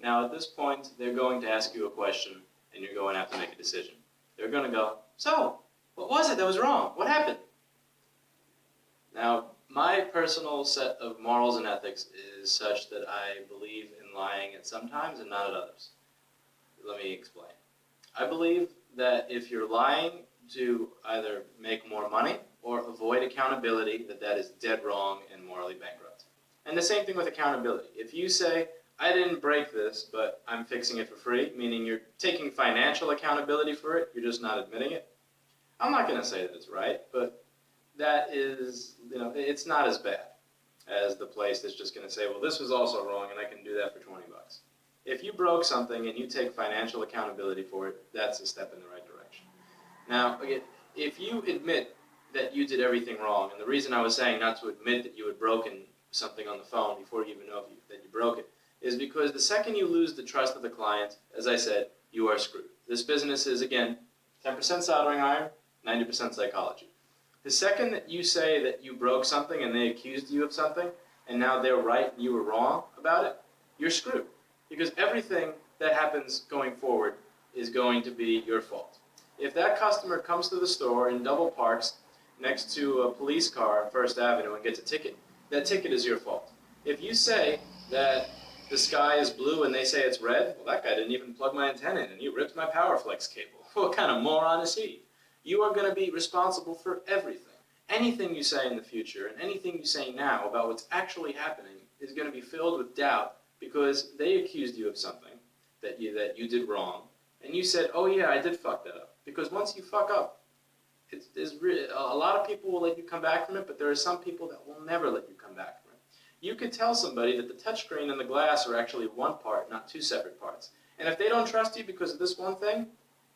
Now at this point, they're going to ask you a question and you're going to have to make a decision. They're going to go, so, what was it that was wrong? What happened? Now, my personal set of morals and ethics is such that I believe in lying at some times and not at others. Let me explain. I believe that if you're lying to either make more money or avoid accountability, that is dead wrong and morally bankrupt. And the same thing with accountability. If you say, I didn't break this, but I'm fixing it for free, meaning you're taking financial accountability for it, you're just not admitting it. I'm not going to say that it's right, but that is, it's not as bad as the place that's just going to say, well, this was also wrong and I can do that for 20 bucks. If you broke something and you take financial accountability for it, that's a step in the right direction. Now, again, if you admit that you did everything wrong, and the reason I was saying not to admit that you had broken something on the phone before you even know that you broke it, is because the second you lose the trust of the client, as I said, you are screwed. This business is, again, 10% soldering iron, 90% psychology. The second that you say that you broke something and they accused you of something, and now they're right and you were wrong about it, you're screwed. Because everything that happens going forward is going to be your fault. If that customer comes to the store and double parks next to a police car on First Avenue and gets a ticket, that ticket is your fault. If you say that the sky is blue and they say it's red, well, that guy didn't even plug my antenna in and he ripped my PowerFlex cable. What kind of moron is he? You are going to be responsible for everything. Anything you say in the future and anything you say now about what's actually happening is going to be filled with doubt because they accused you of something that you did wrong, and you said, oh yeah, I did fuck that up. Because once you fuck up, a lot of people will let you come back from it, but there are some people that will never let you come back from it. You could tell somebody that the touchscreen and the glass are actually one part, not two separate parts. And if they don't trust you because of this one thing,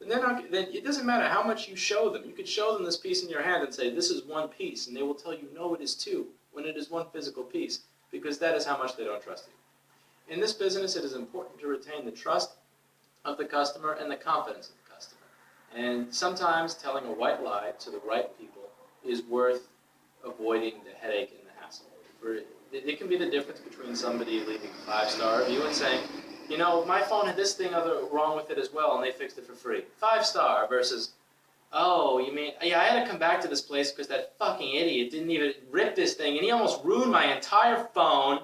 then it doesn't matter how much you show them. You could show them this piece in your hand and say, this is one piece, and they will tell you, no, it is two, when it is one physical piece, because that is how much they don't trust you. In this business, it is important to retain the trust of the customer and the confidence of the customer. And sometimes telling a white lie to the right people is worth avoiding the headache and the hassle. It can be the difference between somebody leaving a 5-star review and saying, you know, my phone had this thing wrong with it as well, and they fixed it for free. 5-star versus, oh, you mean, yeah, I had to come back to this place because that fucking idiot didn't even rip this thing, and he almost ruined my entire phone.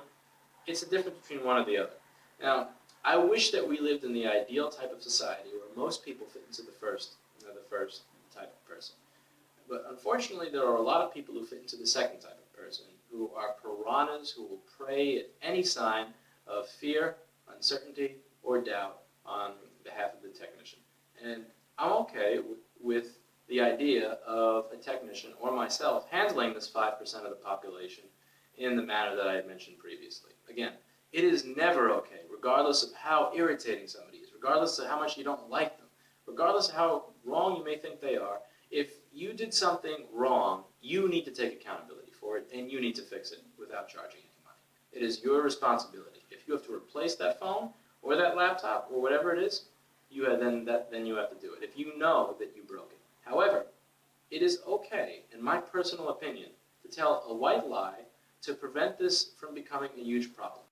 It's the difference between one or the other. Now, I wish that we lived in the ideal type of society where most people fit into the first type of person. But unfortunately, there are a lot of people who fit into the second type of person, who are piranhas who will prey at any sign of fear, uncertainty, or doubt on behalf of the technician. And I'm okay with the idea of a technician or myself handling this 5% of the population in the manner that I had mentioned previously. Again, it is never okay, regardless of how irritating somebody is, regardless of how much you don't like them, regardless of how wrong you may think they are. If you did something wrong, you need to take accountability for it, and you need to fix it without charging any money. It is your responsibility. If you have to replace that phone or that laptop or whatever it is, then you have to do it, if you know that you broke it. However, it is okay, in my personal opinion, to tell a white lie to prevent this from becoming a huge problem.